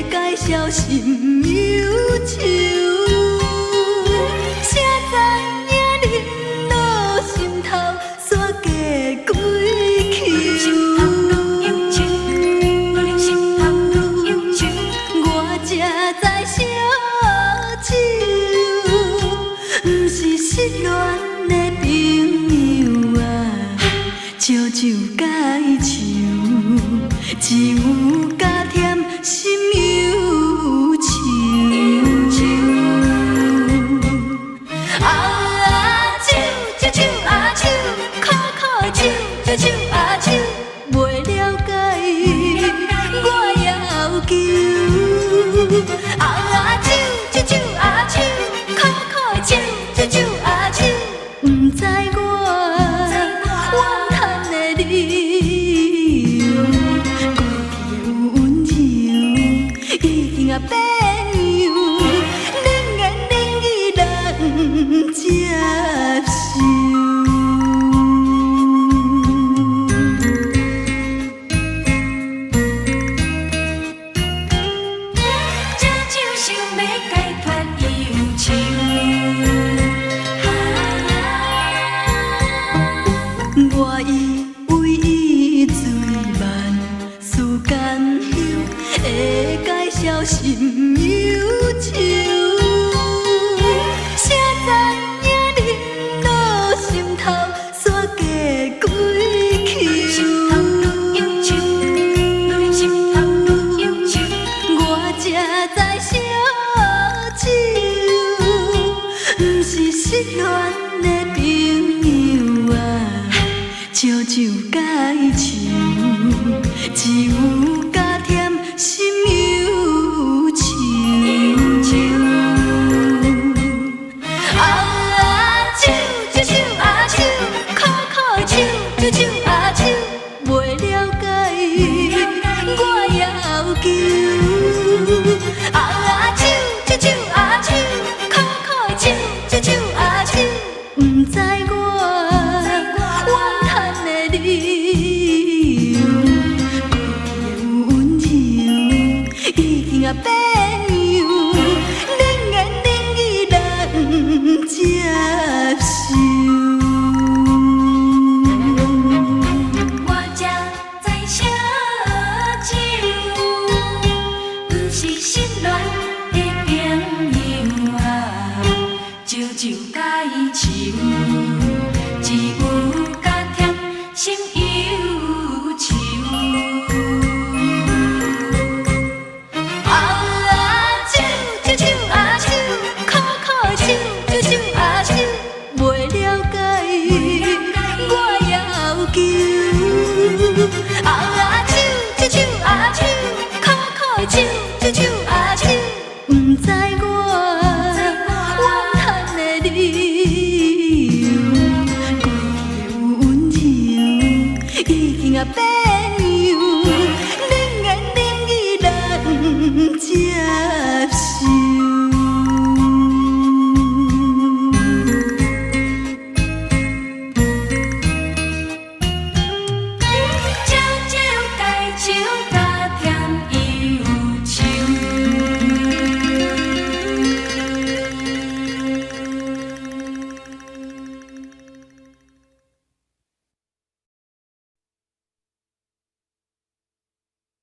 介绍心忧愁，谁知影恁落心头煞加几球？我才知烧酒，不是失恋的朋友啊，烧酒解愁，只有加添心忧愁。啊酒，酒酒啊酒，苦苦的酒，酒酒啊酒，袂了解我要求。啊酒，酒酒啊酒，苦苦的酒，酒酒啊酒，不知我叹的理由，过去的温柔已经变样，冷言冷语人接受。这酒想要解脱忧愁，我以为伊醉慢思甘休，会介绍心忧愁，谁知影恁落心头煞加几球？我才知烧酒，不是失恋的朋友啊，烧酒解愁，只有加添心忧愁。啊酒，酒酒啊酒，苦苦的酒，酒酒啊酒，袂了解我要求。啊酒，酒酒啊酒，苦苦的酒，酒酒啊酒，不知我叹的理由，过去的温柔已经变样，冷言冷语人接受。我才知烧酒，不是失恋的朋友啊，烧酒解愁，只有加添心忧愁。啊酒，酒酒啊酒，苦苦的酒，酒酒啊酒，袂了解我要求。啊酒，酒酒啊酒，苦苦的酒，酒酒。